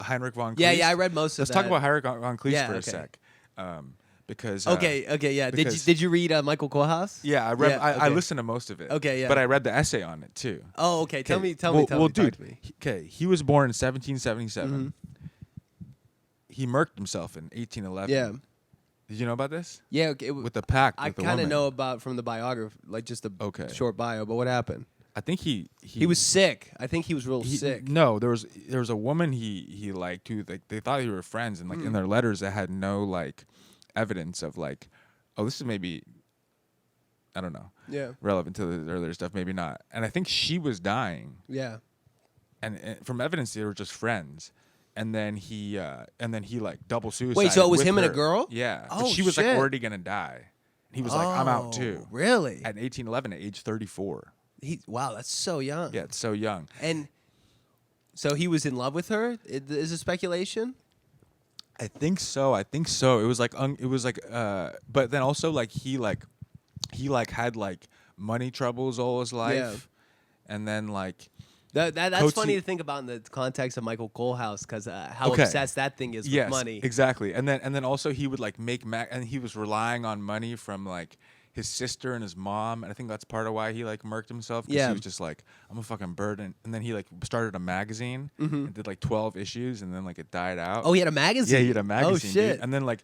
Heinrich von Kleist. Yeah, I read most of Let's that. talk about Heinrich von Kleist for a okay. sec. Because Okay, yeah. because- Did you read Michael Kohlhaas? Yeah, I read. Yeah, I okay. listened to most of it. Okay, yeah. But I read the essay on it too. Oh, okay. Tell me. Well, Talk dude. to me. Okay, he was born in 1777. Mm-hmm. He murked himself in 1811. Yeah. Did you know about this? Yeah. Okay. With the pact. I with the kind of woman. know about from the biography, like just a Okay. short bio. But what happened? I think he He was sick. I think he was real sick. No, there was a woman he liked who like they thought they were friends, and like in their letters they had no like evidence of like, oh, this is maybe, I don't know, Yeah. relevant to the earlier stuff, maybe not. And I think she was dying, Yeah. and from evidence they were just friends. And then he like double suicide. Wait, so it was with him and a her. girl? Yeah. Oh, But she was like shit. already gonna die. He was like, I'm out too. Really? At 1811, at age 34. Wow, that's so young. Yeah, it's so young. And so he was in love with her. Is it speculation? I think so. It was like but then also like he had like money troubles all his life, Yeah. and then like That's Coatsy- funny to think about in the context of Michael Kohlhaas, because how Okay. obsessed that thing is with money. exactly. And then also he would like and he was relying on money from like his sister and his mom, and I think that's part of why he like murked himself. 'Cause Yeah. he was just like, I'm a fucking burden. And then he like started a magazine Mm-hmm. and did like 12 issues, and then like it died out. Oh, he had a magazine. Yeah, he had a magazine. Oh shit. Dude. And then like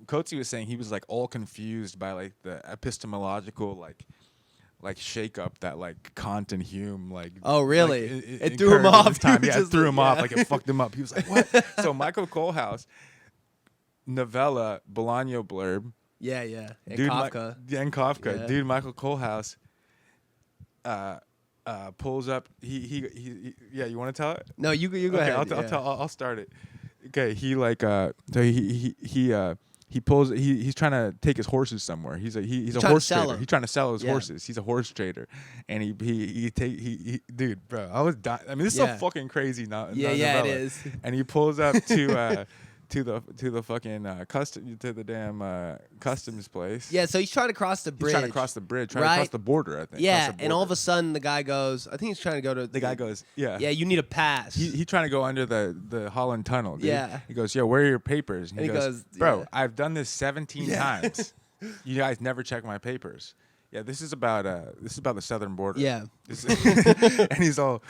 Coatsy was saying he was like all confused by like the epistemological like shake up that like Kant and Hume like. Oh, really? Like, It threw him incurred at off. the time. He was Yeah, it just threw like- him off. yeah. Like it fucked him up. He was like, what? So Michael Kohlhaas, novella, Bolaño blurb. Yeah. And Dude, Kafka. and Kafka. Yeah. Dude, Michael Kohlhaas pulls up. He yeah. You want to tell it? No, you go Okay, ahead. I'll start it. Okay, he like so he pulls. He's trying to take his horses somewhere. He's a trying to horse sell trader. them. He's trying to sell his Yeah. horses. He's a horse trader, and he dude, bro, I was dying. I mean, this is Yeah. a fucking crazy Yeah, novella. it is. And he pulls up to the fucking customs place. Yeah, so he's trying to cross the He's bridge. trying to cross the bridge, trying to right? cross the border. I think. Yeah, Cross the and all of border. a sudden the guy goes, I think he's trying to go to. The guy goes, yeah. Yeah, you need a pass. He trying to go under the Holland Tunnel, dude. Yeah. He goes, yo, where are your papers? And he And he goes, goes, bro, yeah. I've done this 17 Yeah. times. You guys never check my papers. Yeah, this is about the southern border. Yeah. And he's all,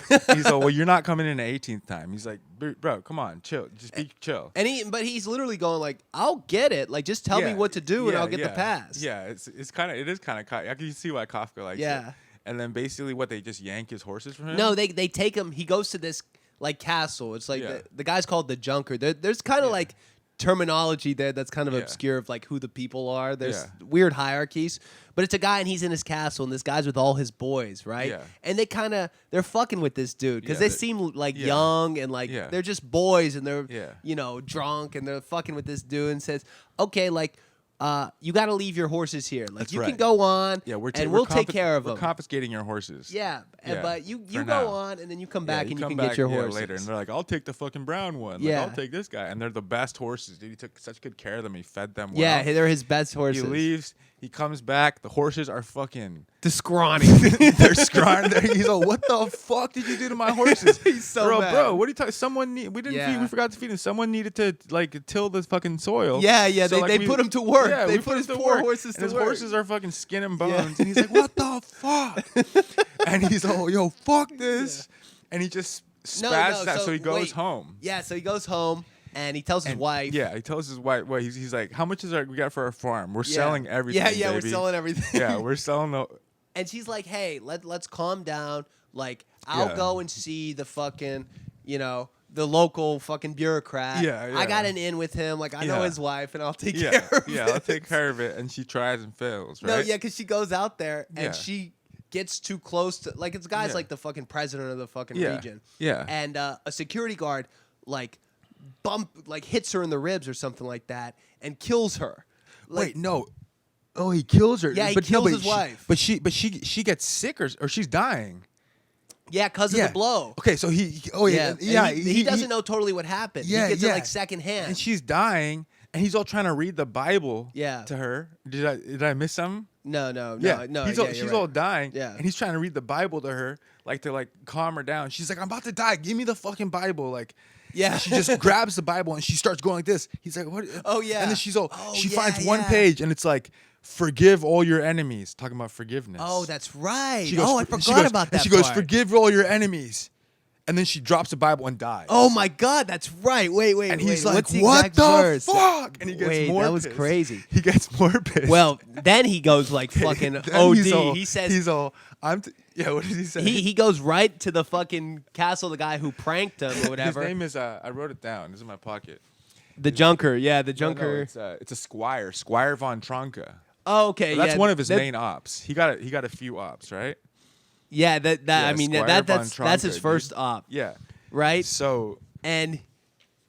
well, you're not coming in the 18th time. He's like, bro, come on, chill, just be chill. And he's literally going like, I'll get it. Like, just tell me Yeah, what to do and yeah, I'll get yeah. the pass. Yeah, it is kind of. I can see why Kafka likes it. Yeah. And then basically, what they just yank his horses from him. No, they take him. He goes to this like castle. It's like Yeah. the guy's called the Junker. There's kind of like terminology there that's kind of Yeah. obscure of like who the people are. There's Yeah. weird hierarchies. But it's a guy and he's in his castle and this guy's with all his boys, right? Yeah. And they're fucking with this dude because Yeah, they they're- seem like yeah. young and like Yeah. they're just boys and they're Yeah. drunk and they're fucking with this dude and says, okay, like you got to leave your horses here. Like That's you can right. go on Yeah, we'll take care of We're them. confiscating your horses. Yeah, Yeah, but you for go now. on and then you come Yeah, back and you come can back, get your yeah, horses later, and they're like, "I'll take the fucking brown one. Yeah. Like, I'll take this guy." And they're the best horses, dude. He took such good care of them. He fed them well. Yeah, they're his best horses. He leaves. He comes back. The horses are fucking. The scrawny. They're scrawny. He's like, "What the fuck did you do to my horses?" He's so bro, mad. bro. What are you talking? We didn't Yeah. feed. We forgot to feed him. Someone needed to like till the fucking soil. Yeah, So, they put him to work. Yeah, They we put his him to poor work. horses and to his work. horses are fucking skin and bones. Yeah. And he's like, "What the fuck?" And he's all, "Yo, fuck this." And he just spazzes out. So he goes wait. home. Yeah, so he goes home and he tells his And- wife. Yeah, he tells his wife. Well, he's like, "How much is we got for our farm? We're Yeah. selling everything. Yeah, we're baby. selling everything. Yeah, we're selling the." And she's like, hey, let's calm down. Like, I'll Yeah. go and see the fucking, the local fucking bureaucrat. Yeah, I yeah. got an in with him. Like, I know Yeah. his wife, and I'll take Yeah, care of yeah, it. I'll take care of it. And she tries and fails, right? No, yeah, because she goes out there and Yeah. she gets too close to, like, it's guy's Yeah. like the fucking president of the fucking Yeah, region. yeah. And a security guard, like, hits her in the ribs or something like that and kills her. Like, Wait, no. Oh, he kills her. Yeah, he but kills his she- wife. But she gets sick or she's dying. yeah, because of Yeah. the blow. Okay, so he And he doesn't know totally what happened. Yeah, he gets yeah. it like secondhand. and she's dying, and he's all trying to read the Bible. Yeah. To her. Did I miss something? No. Yeah, He's she's all dying. Yeah. and he's trying to read the Bible to her, like to like calm her down. She's like, "I'm about to die. Give me the fucking Bible." Like, Yeah. She just grabs the Bible and she starts going like this. He's like, what? Oh, yeah. And then she yeah, finds one yeah. page and it's like, forgive all your enemies. Talking about forgiveness. Oh, that's right. She goes, I forgot about that. And she goes, part. forgive all your enemies. And then she drops the Bible and dies. Oh my God, that's right. Wait. And he's wait, like, what's the what exact the verse? fuck? And he gets Wait, more that was pissed. crazy. He gets more pissed. Well, then he goes like fucking Then OD. he says, yeah, what did he say? he goes right to the fucking castle, the guy who pranked him or whatever. His name is, I wrote it down. It's in my pocket. The Junker, yeah, the No, Junker. it's a squire, Squire von Tronka. Oh, okay, That's yeah. one of his main ops. He got a few ops, right? Yeah, I mean Squire that's von his Tronka, first dude. op, Yeah. right? So And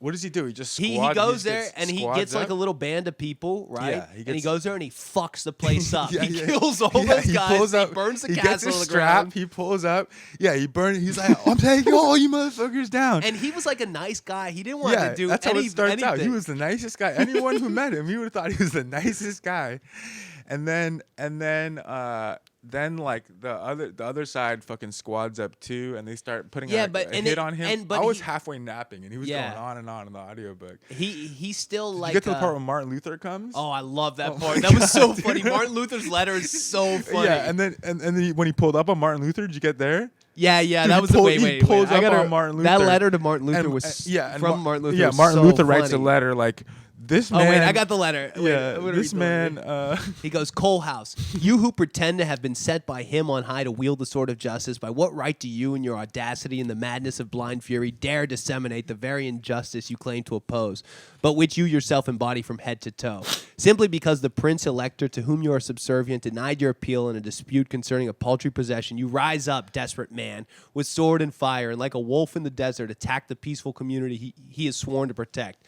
what does he do? He just he goes there and he gets like a little band of people, right? Yeah, and he goes there and he fucks the place up. Yeah, he yeah. kills all Yeah, those he guys. pulls up, he burns the he castle gets to his the strap. ground. He pulls up. Yeah, he burns. He's like, I'm taking all you motherfuckers down. And he was like a nice guy. He didn't want to do that's how it starts anything. out. He was the nicest guy. Anyone who met him, he would have thought he was the nicest guy. And then like the other side fucking squads up too, and they start putting a hit on him. I was halfway napping, and he was going on and on in the audiobook. He's still Did like. you get to the part where Martin Luther comes? Oh, I love that Oh part. my That was so God, funny. dude. Martin Luther's letter is so funny. Yeah, and then when he pulled up on Martin Luther, did you get there? Yeah, Dude, that was wait. he pulls I up gotta, on Martin Luther. That letter to Martin Luther And, was and from Martin Luther. Yeah, was Martin so Luther writes a funny. letter like, this Oh man. wait, I got the letter. Wait, Yeah, I'm gonna this read the letter. man. He goes, Kohlhaas, you who pretend to have been sent by him on high to wield the sword of justice, by what right do you, in your audacity and the madness of blind fury, dare disseminate the very injustice you claim to oppose, but which you yourself embody from head to toe? Simply because the prince elector to whom you are subservient denied your appeal in a dispute concerning a paltry possession, you rise up, desperate man, with sword and fire, and like a wolf in the desert, attack the peaceful community he is sworn to protect.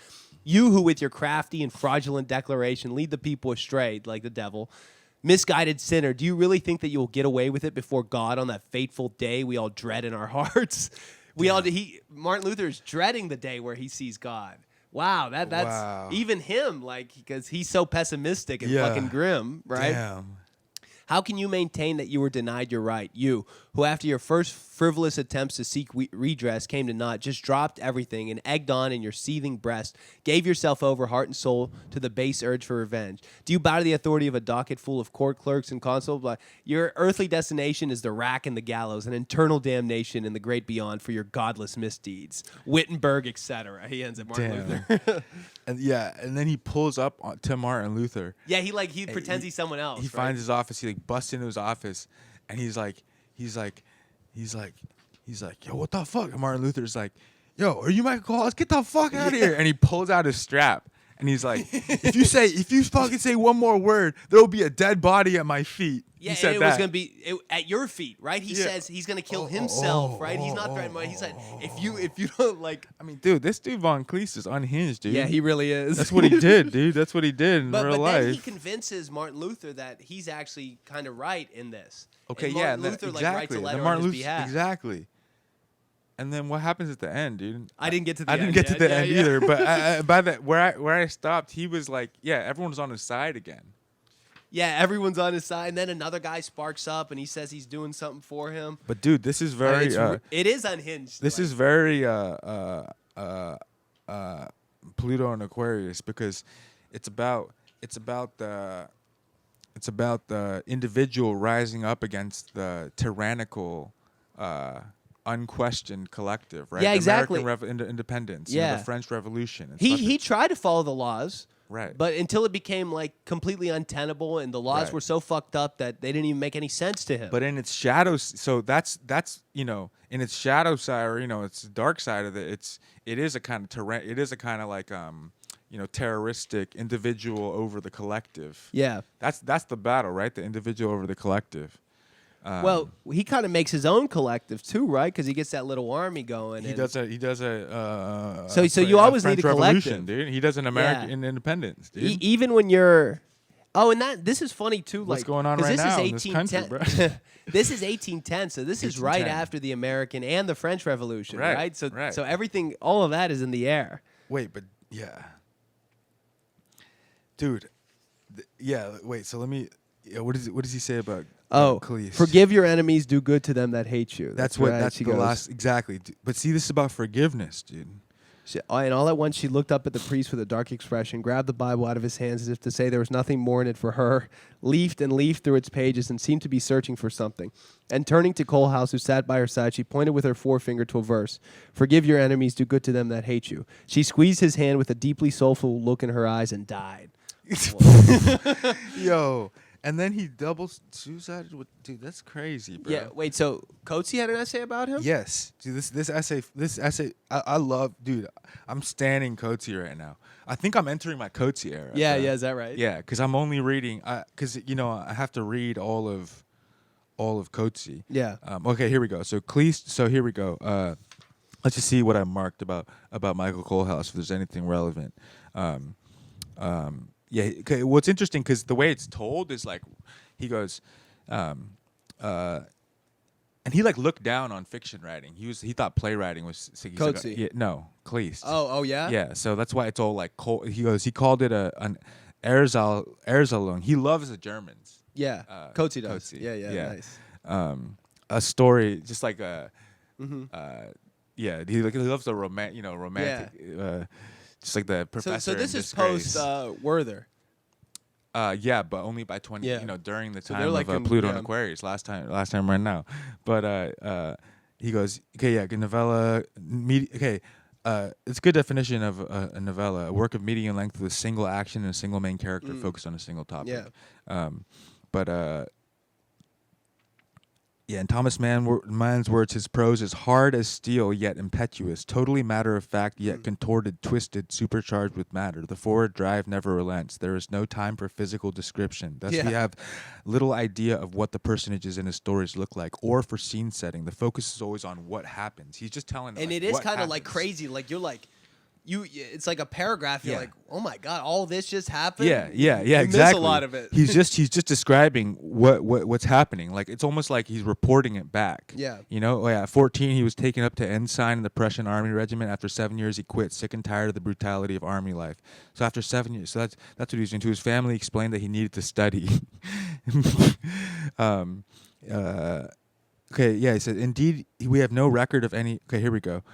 You who with your crafty and fraudulent declaration lead the people astray like the devil, misguided sinner, do you really think that you will get away with it before God on that fateful day we all dread in our hearts? Martin Luther is dreading the day where he sees God. Wow, that's even him, like, because he's so pessimistic and fucking grim, right? Damn. How can you maintain that you were denied your right? You, who after your first frivolous attempts to seek redress came to naught, just dropped everything and egged on in your seething breast, gave yourself over heart and soul to the base urge for revenge. Do you bow to the authority of a docket full of court clerks and consuls? Your earthly destination is the rack and the gallows, an eternal damnation in the great beyond for your godless misdeeds. Wittenberg, etc. He ends at Martin Luther. and then he pulls up to Martin Luther. Yeah, he pretends he's someone else. He finds his office. He like busts into his office, and he's like, yo, what the fuck? And Martin Luther's like, yo, are you Michael Kohlhaas? Get the fuck out of here! And he pulls out his strap, and he's like, if you fucking say one more word, there will be a dead body at my feet. Yeah, he said and it that. was gonna be at your feet, right? He says he's gonna kill himself, right? He's not threatening. He said, if you don't like. I mean, dude, this dude von Kleist is unhinged, dude. Yeah, he really is. That's what he did, dude. That's what he did in real but life. then he convinces Martin Luther that he's actually kind of right in this. Okay, and yeah, Martin Luther exactly. like writes a letter Martin on his Luther, behalf. exactly. And then what happens at the end, dude? I didn't get to the I end. didn't get to yet. the Yeah, end yeah. either. But by that where I stopped, he was like, yeah, everyone was on his side again. Yeah, everyone's on his side, and then another guy sparks up, and he says he's doing something for him. But dude, this is very. It is unhinged. This is very Pluto and Aquarius, because it's about the individual rising up against the tyrannical, unquestioned collective, right? Yeah, The exactly. American independence, Yeah. the French Revolution. And He tried to follow the laws. Right. But until it became like completely untenable and the laws Right. were so fucked up that they didn't even make any sense to him. But in its shadows, so that's in its shadow side, or its dark side of it, it is a kind of like terroristic individual over the collective. yeah. That's the battle, right? The individual over the collective. Well, he kind of makes his own collective too, right? Because he gets that little army going. He and- does a. So you always French need a Revolution, collective. dude. He does an American independence, dude. Even when you're, and this is funny too. What's like, going on 'cause right this now is in this country, 1810 This is 1810, so this is right 1810. after the American and the French Revolution, right? So right. so everything, all of that is in the air. Wait, but yeah, dude. Wait. So let me. Yeah, what does he say about? Kleist? Forgive your enemies, do good to them that hate you. That's where the she goes. last exactly. But see, this is about forgiveness, dude. And all at once she looked up at the priest with a dark expression, grabbed the Bible out of his hands as if to say there was nothing more in it for her, leafed and leafed through its pages and seemed to be searching for something. And turning to Kohlhaas, who sat by her side, she pointed with her forefinger to a verse, "Forgive your enemies, do good to them that hate you." She squeezed his hand with a deeply soulful look in her eyes and died. Yo. And then he double suicided with, dude, that's crazy, bro. Yeah, wait, so Coetzee had an essay about him? Yes. Dude, this essay, I love, dude, I'm standing Coetzee right now. I think I'm entering my Coetzee era. Yeah, bro. yeah, is that right? Yeah, because I'm only reading, because, I have to read all of Coetzee. Yeah. Okay, here we go. So Kleist, here we go. Let's just see what I marked about Michael Kohlhaas, if there's anything relevant. Yeah, okay, what's interesting, because the way it's told is like, he goes, and he like looked down on fiction writing. He thought playwriting was Coetzee. yeah, no, Kleist. Oh yeah? Yeah, so that's why it's all like he called it an Erzählung. He loves the Germans. Yeah, Coetzee does. Coetzee. Yeah, nice. A story, just like a, Mm-hmm. yeah, he loves the romantic, just like the professor. So this in is Disgrace. post Werther. Yeah, but only by 20. Yeah. During the So time they're like of in- Pluto yeah. and Aquarius. Last time right now. But he goes, okay, yeah, novella. Okay, it's a good definition of a novella: a work of medium length with a single action and a single main character focused on a single topic. Yeah. But yeah, in Thomas Mann's words, his prose is hard as steel, yet impetuous, totally matter-of-fact, yet contorted, twisted, supercharged with matter. The forward drive never relents. There is no time for physical description. Thus, we have little idea of what the personages in his stories look like, or for scene setting. The focus is always on what happens. He's just telling. And like, it is what kind of like happens. crazy. Like you're like, it's like a paragraph. You're Yeah. like, oh my god, all this just happened. Yeah, You exactly. miss a lot of it. He's just describing what's happening. Like it's almost like he's reporting it back. Yeah. At 14 he was taken up to ensign in the Prussian Army Regiment. After 7 years he quit, sick and tired of the brutality of army life. So after 7 years, so that's what he was doing. To his family, he explained that he needed to study. Okay, yeah, he said, indeed, we have no record of any. Okay, here we go.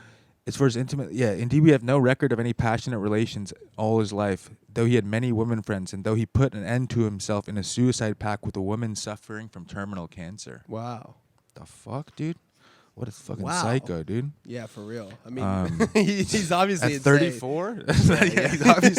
It's for his intimate. Yeah, indeed, we have no record of any passionate relations all his life, though he had many women friends, and though he put an end to himself in a suicide pact with a woman suffering from terminal cancer. Wow. The fuck, dude? What a fucking Wow. psycho, dude. Yeah, for real. I mean, he's obviously At insane. 34? Yeah, he's obviously